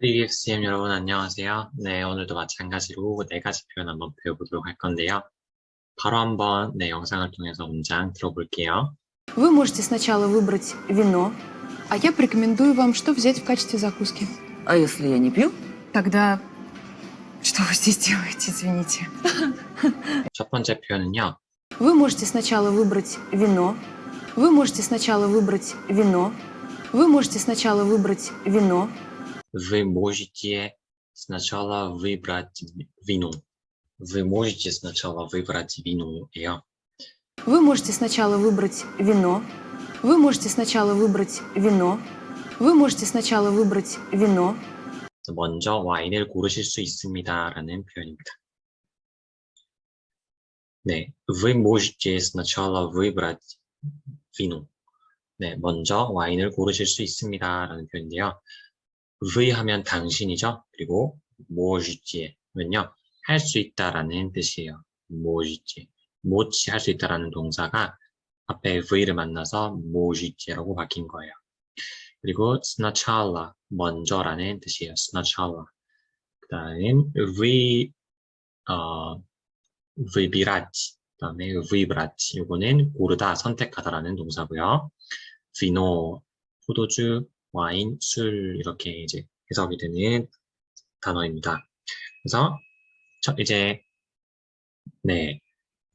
PBFCM 여러분 안녕하세요. 네, 오늘도 마찬가지로 네 가지 표현 한번 배워보도록 할 건데요. 바로 한번 영상을 통해서 문장 들어볼게요. Вы можете сначала выбрать вино, а я порекомендую вам, что взять в качестве закуски. А если я не пью? Тогда что вы здесь делаете, извините? 첫 번째 표현은요. Вы можете сначала выбрать вино. Вы можете сначала выбрать вино. Вы можете сначала выбрать вино. Вы можете сначала выбрать вино. Вы можете сначала выбрать вино예요. Вы можете сначала выбрать вино. Вы можете сначала выбрать вино. Вы можете сначала выбрать вино. 먼저 와인을 고르실 수 있습니다라는 표현입니다. 네, вы можете сначала выбрать вино. 네, 먼저 와인을 고르실 수 있습니다라는 표현인데요. вы 하면 당신이죠. 그리고 можете 는요, 할 수 있다라는 뜻이에요. можете. 못이 할 수 있다라는 동사가 앞에 v를 만나서 можете라고 바뀐 거예요. 그리고 сначала, 먼저라는 뜻이에요. сначала. 그 다음에 выбирать, 그 다음에 выбрать. 요거는 고르다, 선택하다라는 동사고요. vino, 포도주, 와인, 술 이렇게 이제 해석이 되는 단어입니다. 그래서 이제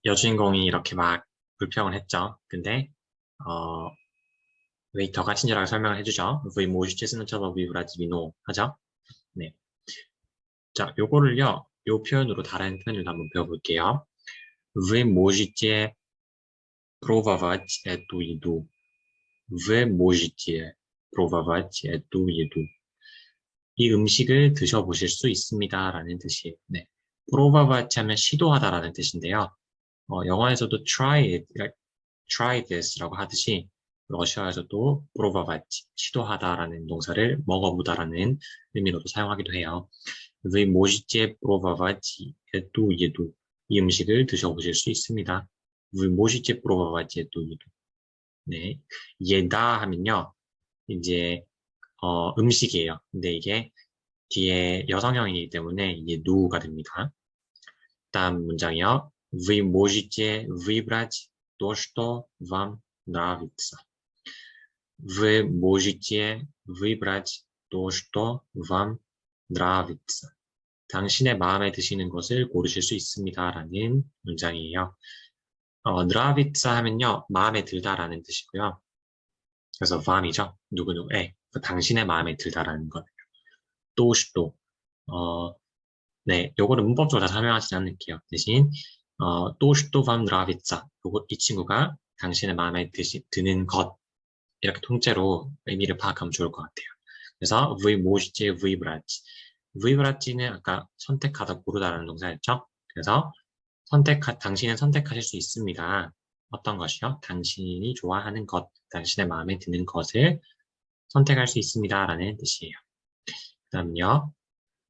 여주인공이 이렇게 막 불평을 했죠. 근데 웨이터가 친절하게 설명을 해주죠. Вы можете сначала выбрать вино 하죠. 네. 자, 요거를요, 요 표현으로 다른 표현을 한번 배워볼게요. Вы можете пробовать эту еду. Вы можете pробовать эту еду. 이 음식을 드셔보실 수 있습니다. 라는 뜻이에요. 네. pробовать 하면 시도하다라는 뜻인데요. 영어에서도 try this 라고 하듯이 러시아에서도 pробовать, 시도하다라는 동사를 먹어보다라는 의미로도 사용하기도 해요. Вы можете pробовать эту еду. 이 음식을 드셔보실 수 있습니다. Вы можете pробовать эту еду. 네. 예다 하면요. 이제 음식이에요. 근데 이게 뒤에 여성형이기 때문에 예두가 됩니다. 다음 문장이요. Вы можете выбрать то, что вам нравится. Вы можете выбрать то, что вам нравится. 당신의 마음에 드시는 것을 고르실 수 있습니다. 라는 문장이에요. nравится 하면요. 마음에 들다라는 뜻이고요. 그래서 밤이죠. 누구누구에 당신의 마음에 들다라는 거예요. 또 что 네, 요거는 문법적으로 다 설명하지 않을게요. 대신 또 что вам нравится. 이 친구가 당신의 마음에 드는 것 이렇게 통째로 의미를 파악하면 좋을 것 같아요. 그래서 вы можете выбрать. выбрат는 아까 선택하다, 고르다라는 동사였죠. 그래서 당신은 선택하실 수 있습니다. 어떤 것이요? 당신이 좋아하는 것, 당신의 마음에 드는 것을 선택할 수 있습니다. 라는 뜻이에요. 그 다음요.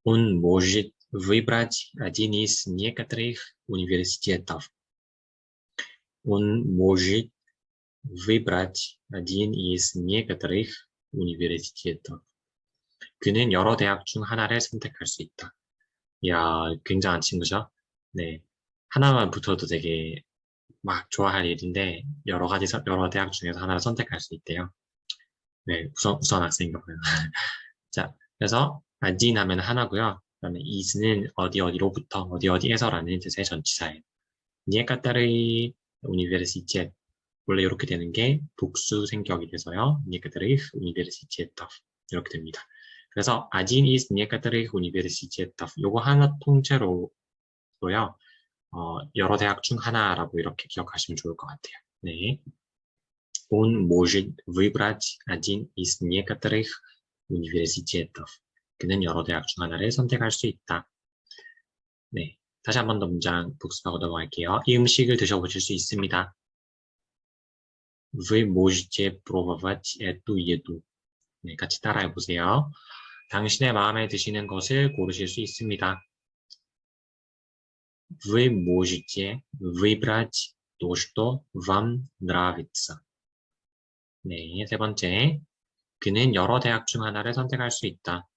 Он может выбрать один из некоторых университетов. Он может выбрать один из некоторых университетов. 그는 여러 대학 중 하나를 선택할 수 있다. 이야, 굉장한 친구죠? 네. 하나만 붙어도 되게 막 좋아할 일인데, 여러 대학 중에서 하나를 선택할 수 있대요. 네, 우선 학생인가 봐요. 자, 그래서, один 하면 하나고요. 그 다음에 is는 어디로부터, 어디에서라는 뜻의 전치사예요. некоторые университет. 원래 이렇게 되는 게 복수 생격이 돼서요. некоторых университетов. 이렇게 됩니다. 그래서 один из некоторых университетов. 요거 하나 통째로요. 여러 대학 중 하나라고 이렇게 기억하시면 좋을 것 같아요. 네. Он может выбрать один из некоторых университетов. 그는 여러 대학 중 하나를 선택할 수 있다. 네. 다시 한 번 더 문장 복습하고 넘어갈게요. 이 음식을 드셔보실 수 있습니다. Вы можете пробовать эту еду. 네, 같이 따라해 보세요. 당신의 마음에 드시는 것을 고르실 수 있습니다. Вы можете выбрать то, что вам нравится. 네, 세 번째. 그는 여러 대학 중 하나를 선택할 수 있다.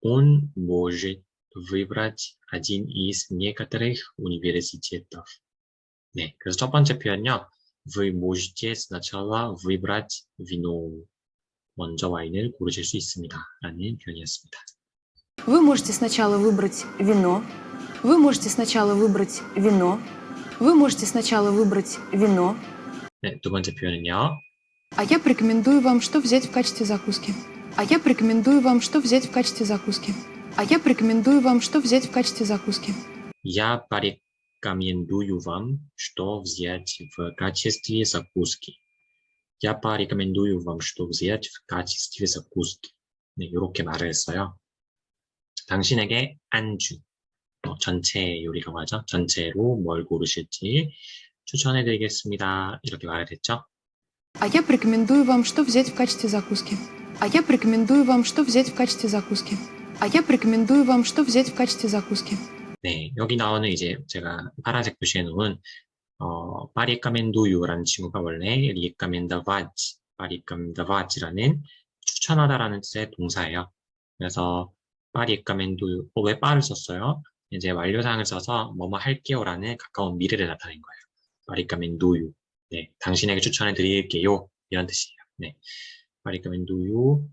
Он может выбрать один из некоторых университетов. 네, 그래서 첫 번째 표현요. Вы можете сначала выбрать вино. 먼저 와인을 고르실 수 있습니다. 라는 표현이었습니다. Вы можете сначала выбрать вино. Вы можете сначала выбрать вино. Вы можете сначала выбрать вино. 네, 두 번째 표현은요. А я порекомендую вам, что взять в качестве закуски. А я порекомендую вам, что взять в качестве закуски. А я порекомендую вам, что взять в качестве закуски. Я порекомендую вам, что взять в качестве закуски. Я порекомендую вам, что взять в качестве закуски. 네, 이렇게 말을 했어요. 당신에게 안주, 전체 요리라고 하죠. 전체로 뭘 고르실지 추천해드리겠습니다. 이렇게 말을 했죠. А я порекомендую вам, что взять в качестве закуски. А я порекомендую вам, что взять в качестве закуски. А я порекомендую вам, что взять в качестве закуски. 네, 여기 나오는 이제 제가 파란색 표시해 놓은 파리카멘두유라는 친구가 원래 리카멘다바지, 파리카멘다바지라는 추천하다라는 뜻의 동사예요. 그래서 파리카멘두유, 왜 빠를 썼어요? 이제 완료사항을 써서 뭐뭐 할게요라는 가까운 미래를 나타낸 거예요. 파리카멘두유, 네, 당신에게 추천해 드릴게요. 이런 뜻이에요. 네, 파리카멘두유,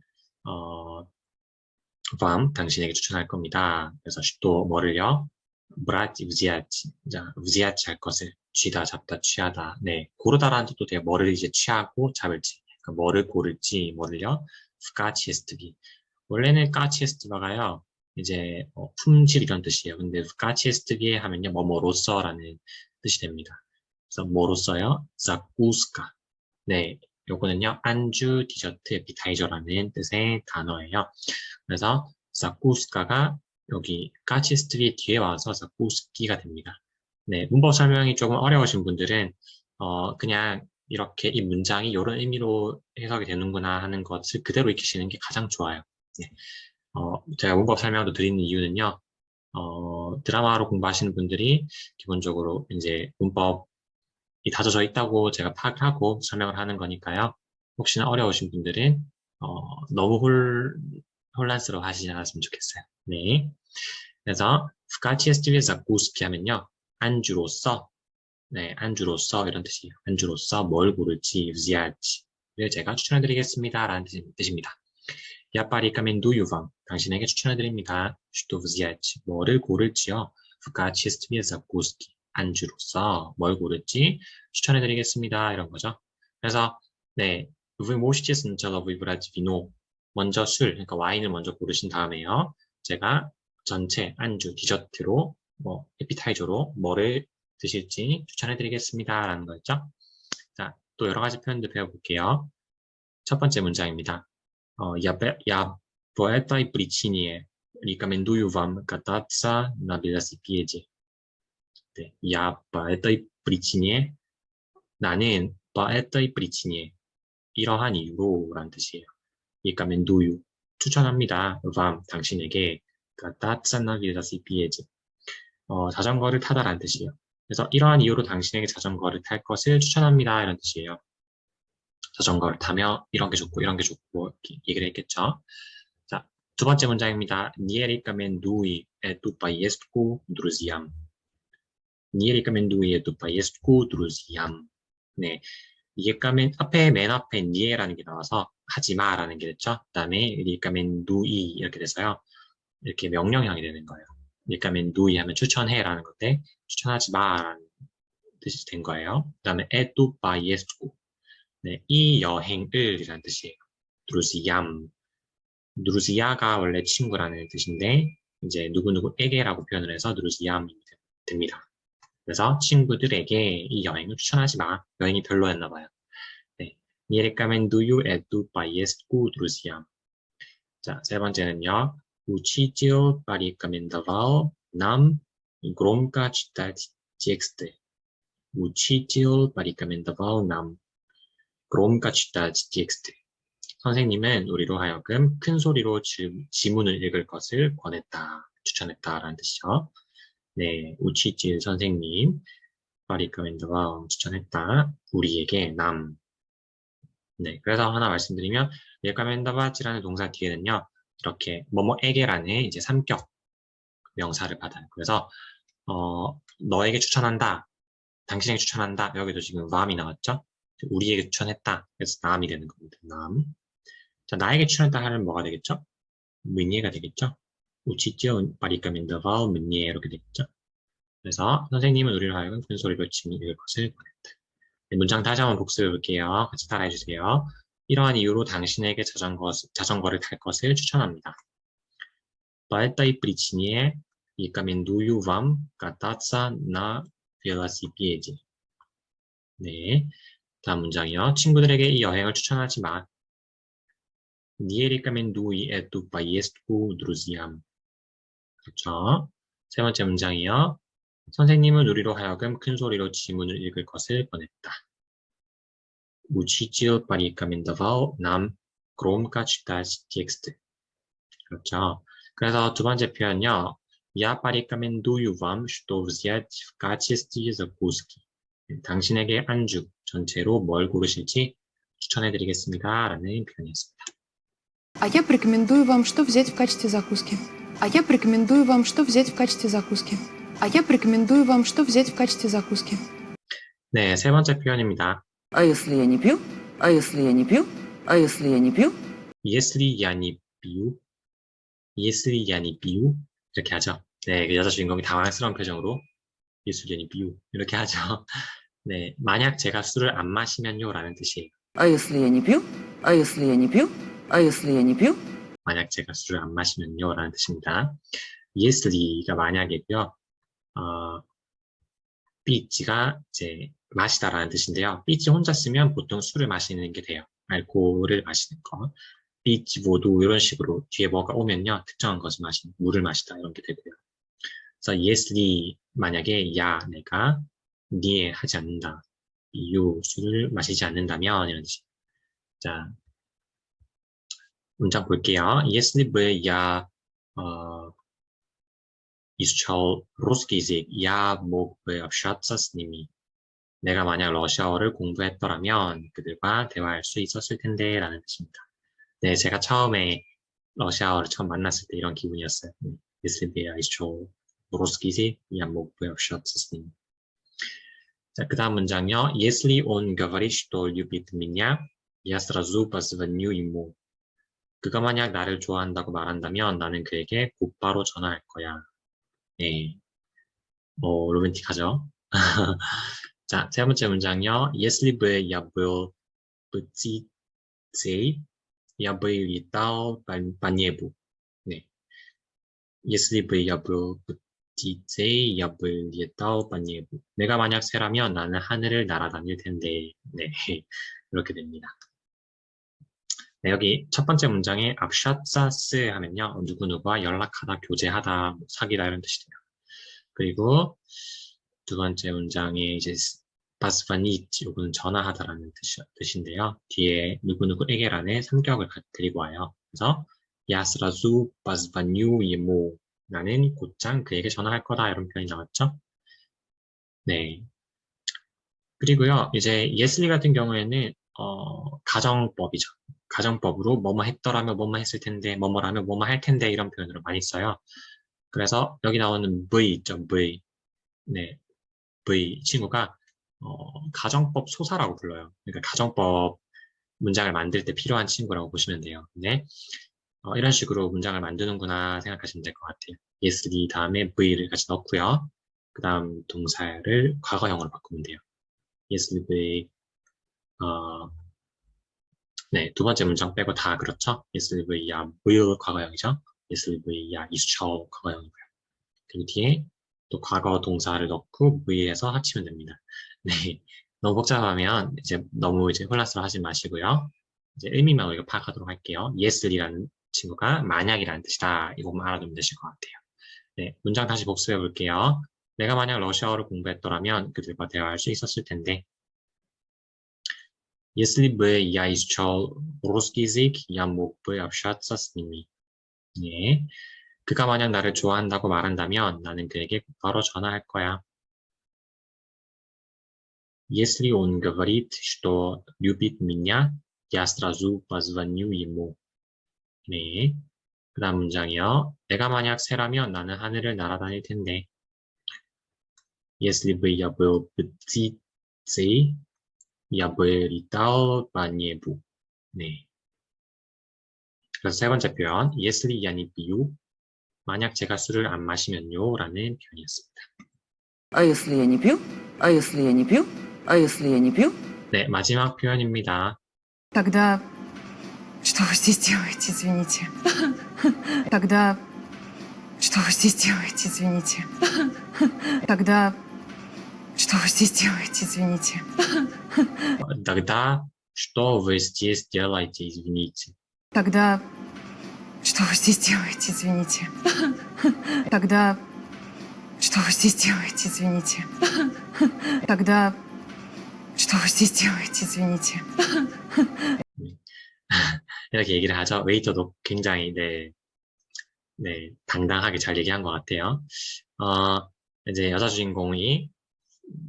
밤 당신에게 추천할 겁니다. 그래서 또 뭐를요? 브라티 взять, 자, взять 할 것을 쥐다, 잡다, 취하다. 네, 고르다라는 뜻도 돼요. 뭐를 이제 취하고 잡을지, 그러니까 뭐를 고를지, 뭐를요? в качестве. 원래는 качеств가요, 이제 품질 이런 뜻이에요. 근데 в качестве 하면요, 뭐뭐로써라는 뜻이 됩니다. 그래서 뭐로써요? закуска. 네, 요거는요, 안주, 디저트, 에피타이저라는 뜻의 단어예요. 그래서 закуска가 여기 качестве 뒤에 와서 закуски가 됩니다. 네, 문법 설명이 조금 어려우신 분들은 그냥 이렇게 이 문장이 이런 의미로 해석이 되는구나 하는 것을 그대로 익히시는 게 가장 좋아요. 네. 제가 문법 설명도 드리는 이유는요, 드라마로 공부하시는 분들이 기본적으로 이제 문법이 다져져 있다고 제가 파악을 하고 설명을 하는 거니까요. 혹시나 어려우신 분들은 너무 혼란스러워 하시지 않았으면 좋겠어요. 네. 그래서 в качестве закуски 하면요, 안주로서, 네, 안주로서 이런 뜻이에요. 안주로서 뭘 고를지, взять,를 제가 추천해드리겠습니다. 라는 뜻입니다. Я порекомендую вам, 당신에게 추천해드립니다. что взять, 뭐를 고를지요. в качестве закуски, 안주로서 뭘 고를지 추천해드리겠습니다. 이런 거죠. 그래서 네, вы можете сначала выбрать вино. 먼저 술, 그러니까 와인을 먼저 고르신 다음에요. 제가 전체 안주, 디저트로, 에피타이저로 뭐를 드실지 추천해드리겠습니다. 라는 거였죠. 자, 또 여러 가지 표현들 배워볼게요. 첫 번째 문장입니다. Я по этой причине рекомендую вам кататься на велосипеде. 네, я по этой причине, 나는 по этой причине, 이러한 이유로 라는 뜻이에요. рекомендую, 추천합니다. вам, 당신에게 кататься на велосипеде, 자전거를 타다라는 뜻이에요. 그래서 이러한 이유로 당신에게 자전거를 탈 것을 추천합니다. 이런 뜻이에요. 자전거를 타며 이런 게 좋고 이런 게 좋고 이렇게 얘기를 했겠죠. 자, 두 번째 문장입니다. Не рекомендую эту поездку друзьям. Не рекомендую эту поездку друзьям. 네, 앞에 맨 앞에 니에라는 게 나와서 하지마라는 게 됐죠. 그 다음에 리카멘두이 이렇게 돼서요. 이렇게 명령형이 되는 거예요. 리카멘두이 하면 추천해라는 건데 추천하지 마라는 뜻이 된 거예요. 그 다음에 에뚜 바이에스쿠, 네, 이 여행을 이라는 뜻이에요. 드루시얌, 드루시야가 원래 친구라는 뜻인데 이제 누구누구에게라고 표현을 해서 드루시얌이 됩니다. 그래서 친구들에게 이 여행을 추천하지 마. 여행이 별로였나 봐요. 네, Не рекомендую эту поездку друзьям. 자, 세 번째는요. Учитель порекомендовал нам громко читать тексты. Учитель порекомендовал нам громко читать тексты. 선생님은 우리로 하여금 큰 소리로 지문을 읽을 것을 권했다, 추천했다라는 뜻이죠. 네, 우치질 선생님, 파리카멘드와 추천했다. 우리에게 남. 네, 그래서 하나 말씀드리면, 레카멘다바지라는 동사 뒤에는요, 이렇게 뭐뭐에게라는 이제 삼격 명사를 받아요. 그래서 너에게 추천한다, 당신에게 추천한다. 여기도 지금 남이 나왔죠? 우리에게 추천했다. 그래서 남이 되는 겁니다. 남. 자, 나에게 추천했다 하면 뭐가 되겠죠? 문예가 되겠죠? 우치지어 바리까민더가 문예 이렇게 되겠죠? 그래서 선생님은 우리를 하여금 큰 소리로 침이 읽을 것을 권했다. 네, 문장 다시 한번 복습해 볼게요. 같이 따라해 주세요. 이러한 이유로 당신에게 자전거를 탈 것을 추천합니다. По этой причине рекомендую вам кататься на велосипеде. 네, 다음 문장이요. 친구들에게 이 여행을 추천하지 마. Не рекомендуй эту поездку друзьям. 그렇죠. 세 번째 문장이요. 선생님은 우리로 하여금 큰 소리로 지문을 읽을 것을 권했다. Учитель порекомендовал нам громко читать тексты. 그렇죠. 그래서 두 번째 표현요. Я порекомендую вам, что взять в качестве закуски. 당신에게 안주 전체로 뭘 고르실지 추천해드리겠습니다. 라는 표현이었습니다. А я порекомендую вам, что взять в качестве закуски. А я порекомендую вам, что взять в качестве закуски. А я порекомендую вам, что взять в качестве закуски. 네, 세 번째 표현입니다. А если я не пью? А если я не пью? А если я не пью? Если я не пью, если я не пью 이렇게 하죠. 네, 그 여자 주인공이 당황스러운 표정으로 Если я не пью 이렇게 하죠. 네, 만약 제가 술을 안 마시면요 라는 뜻이에요. А если я не пью? А если я не пью? А если я не пью? 만약 제가 술을 안 마시면요 라는 뜻입니다. 예스리가 만약이고요. 삐지가 이제 마시다라는 뜻인데요. 삐지 혼자 쓰면 보통 술을 마시는 게 돼요. 알코올을 마시는 거. 삐지 모두 이런 식으로 뒤에 뭐가 오면요. 특정한 것을 마시는, 물을 마시다 이런 게 되고요. 그래서 예스리 만약에 야 내가 니에 하지 않는다. 유 술을 마시지 않는다면 이런 뜻입니다. 자, 문장 볼게요. Если бы я изучал русский язык, я мог бы общаться с ними. 내가 만약 러시아어를 공부했더라면 그들과 대화할 수 있었을 텐데 라는 뜻입니다. 네, 제가 처음에 러시아어를 처음 만났을 때 이런 기분이었어요. Если бы я изучал русский язык, я мог бы общаться с ними. 자, 그 다음 문장이요. Если он говорит, что любит меня, я сразу позвоню ему. 그가 만약 나를 좋아한다고 말한다면 나는 그에게 곧바로 전화할 거야. 네, 로맨틱하죠? 자, 세 번째 문장이요. Если бы я был птицей, я бы летал по небу. 네. Если бы я был птицей, я бы летал по небу. 내가 만약 새라면 나는 하늘을 날아다닐 텐데. 네, 이렇게 됩니다. 네, 여기 첫 번째 문장에 압샷사스 하면요. 누구누구와 연락하다, 교제하다, 사귀다 이런 뜻이 돼요. 그리고 두 번째 문장에 이제 바스파니치, 이거는 전화하다라는 뜻인데요. 뒤에 누구누구에게라는 삼격을 데리고 와요. 그래서 야스라수 바스파뉴 예모 나는 곧장 그에게 전화할 거다 이런 표현이 나왔죠. 네. 그리고요. 이제 예슬리 같은 경우에는 가정법이죠. 가정법으로 뭐뭐 했더라면 뭐뭐 했을 텐데, 뭐뭐라면 뭐뭐 할 텐데 이런 표현으로 많이 써요. 그래서 여기 나오는 V 있죠, V. 네, V 친구가 가정법 소사라고 불러요. 그러니까 가정법 문장을 만들 때 필요한 친구라고 보시면 돼요. 네, 이런 식으로 문장을 만드는구나 생각하시면 될 것 같아요. 예스리 다음에 V를 같이 넣고요. 그 다음 동사를 과거형으로 바꾸면 돼요. 예스리 V 네, 두 번째 문장 빼고 다 그렇죠? 예스리 V 야 will 과거형이죠. 예스리 V 야 이수철 과거형이고요. 그리고 뒤에 또 과거 동사를 넣고 V에서 합치면 됩니다. 네, 너무 복잡하면 이제 너무 이제 혼란스러워하지 마시고요. 이제 의미만 우리가 파악하도록 할게요. 예스리라는 친구가 만약이라는 뜻이다. 이것만 알아두면 되실 것 같아요. 네, 문장 다시 복습해 볼게요. 내가 만약 러시아어를 공부했더라면 그들과 대화할 수 있었을 텐데. Если бы я изучал русский язык, я мог бы общаться с ними. 네, 그가 만약 나를 좋아한다고 말한다면 나는 그에게 바로 전화할 거야. Если он говорит, что любит меня, я сразу позвоню ему. 네, 그 다음 문장이요. 내가 만약 새라면 나는 하늘을 날아다닐 텐데. Если бы я был птицей, я бы летал по небу. 네. 그래서 세 번째 표현, если я не пью, 만약 제가 술을 안 마시면요, 라는 표현이었습니다. А если я не пью? А если я не пью? А если я не пью? 네, 마지막 표현입니다. Тогда... Что вы здесь делаете, извините? Тогда... Что вы здесь делаете, извините? Тогда... Что вы здесь делаете, извините? Тогда, что вы здесь делаете, извините? Тогда... Что вы здесь делаете, извините? Тогда... Что вы здесь делаете, извините? Тогда... Что вы здесь делаете, извините? 이렇게 얘기를 하죠. 웨이터도 굉장히, 당당하게 잘 얘기한 것 같아요. 이제 여자 주인공이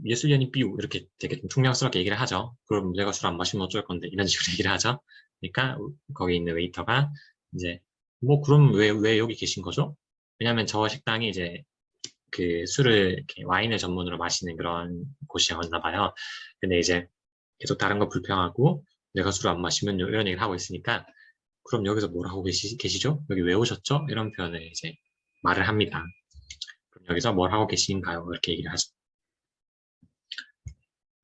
예술연이 삐우 이렇게 되게 좀 퉁명스럽게 얘기를 하죠. 그럼 내가 술 안 마시면 어쩔 건데 이런 식으로 얘기를 하죠. 그러니까 거기 있는 웨이터가 이제 뭐 그럼 왜 여기 계신 거죠? 왜냐면 저 식당이 이제 그 술을 이렇게 와인을 전문으로 마시는 그런 곳이었나 봐요. 근데 이제 계속 다른 거 불평하고 내가 술을 안 마시면 이런 얘기를 하고 있으니까 그럼 여기서 뭘 하고 계시죠? 여기 왜 오셨죠? 이런 표현을 이제 말을 합니다. 그럼 여기서 뭘 하고 계신가요? 이렇게 얘기를 하죠.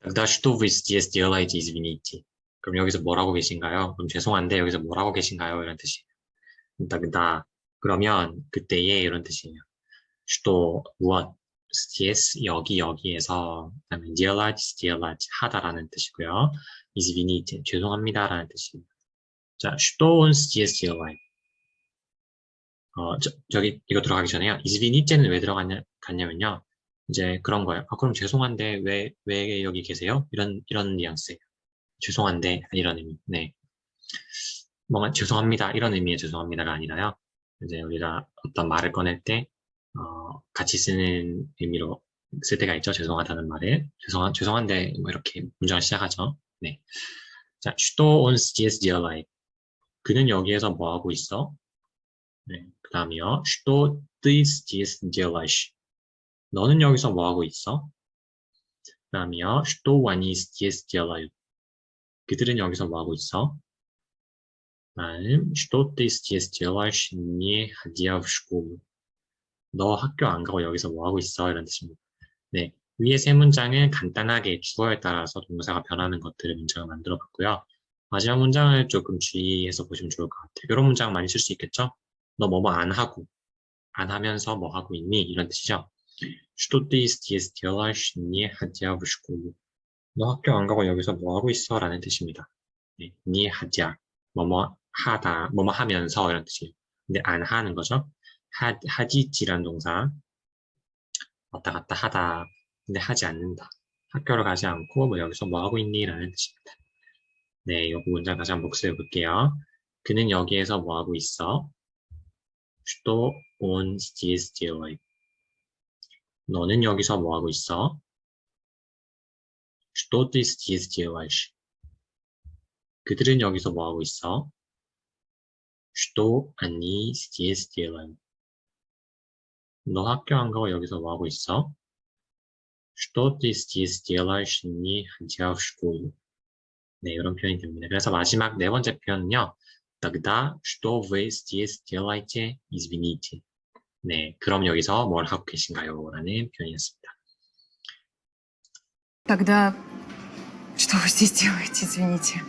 Тогда что вы здесь делаете, извините? 그럼 여기서 뭘 하고 계신가요? 그럼 죄송한데 여기서 뭘 하고 계신가요? 이런 뜻이에요. тогда 그러면 그때에 이런 뜻이에요. что вот здесь 여기에서 그다음에 делать 하다라는 뜻이고요. извините 죄송합니다라는 뜻이에요. 자, что он здесь делает? 저기 이거 들어가기 전에요. изви니테는 왜 갔냐면요. 이제 그런 거예요. 그럼 죄송한데 왜 여기 계세요? 이런 뉘앙스예요. 죄송한데 이런 의미. 네. 뭔가 죄송합니다 이런 의미의 죄송합니다가 아니라요. 이제 우리가 어떤 말을 꺼낼 때 같이 쓰는 의미로 쓸 때가 있죠. 죄송하다는 말을 죄송한데 뭐 이렇게 문장을 시작하죠. 네. 자, что он здесь делает? 그는 여기에서 뭐 하고 있어? 네. 그 다음이요. что ты здесь делаешь? 너는 여기서 뭐 하고 있어? 그 다음이요. что они здесь делают? 그들은 여기서 뭐 하고 있어? 다음, что ты здесь делаешь, не ходя в школу? 너 학교 안 가고 여기서 뭐 하고 있어? 이런 뜻입니다. 네. 위의 세 문장은 간단하게 주어에 따라서 동사가 변하는 것들을 문장을 만들어 봤고요. 마지막 문장을 조금 주의해서 보시면 좋을 것 같아요. 이런 문장 많이 쓸 수 있겠죠? 너 뭐뭐 안 하고, 안 하면서 뭐 하고 있니? 이런 뜻이죠. Что ты здесь делаешь, не ходя в школу? 너 학교 안 가고 여기서 뭐 하고 있어? 라는 뜻입니다. 네, не ходя, 뭐뭐 하다, 뭐뭐 하면서 이런 뜻이에요. 근데 안 하는 거죠. 하지지란 동사, 왔다 갔다 하다, 근데 하지 않는다. 학교를 가지 않고 뭐 여기서 뭐 하고 있니? 라는 뜻입니다. 네, 이 문장 다시 한번 복습해 볼게요. 그는 여기에서 뭐 하고 있어? Что он здесь делает? 너는 여기서 뭐 하고 있어? Что ты здесь делаешь? 그들은 여기서 뭐 하고 있어? Что они здесь делают? 너 학교 안 가고 여기서 뭐 하고 있어? Что ты здесь делаешь, не ходя в школу? 네, 이런 표현이 됩니다. 그래서 마지막 네 번째 표현은요. Тогда что вы здесь делаете, извините? 네, 그럼 여기서 뭘 하고 계신가요? 라는 표현이었습니다. Тогда... Что вы здесь делаете, извините?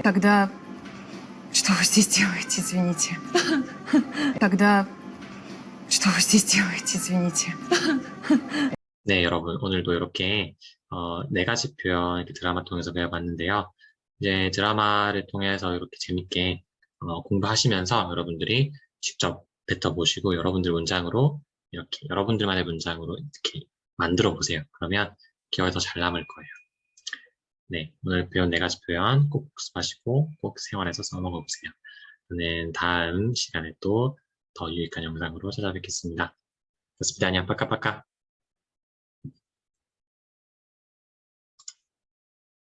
Тогда... Что вы здесь делаете, извините? Тогда... Что вы здесь делаете, извините? 네, 여러분, 오늘도 이렇게 네 가지 표현 이렇게 드라마 통해서 배워봤는데요. 이제 드라마를 통해서 이렇게 재밌게 공부하시면서 여러분들이 직접 뱉어보시고 여러분들 문장으로 이렇게 여러분들만의 문장으로 이렇게 만들어 보세요. 그러면 기억에 더 잘 남을 거예요. 네, 오늘 배운 네 가지 표현 꼭 복습하시고 꼭 생활에서 써먹어 보세요. 저는 다음 시간에 또 더 유익한 영상으로 찾아뵙겠습니다. До свидания, пока-пока.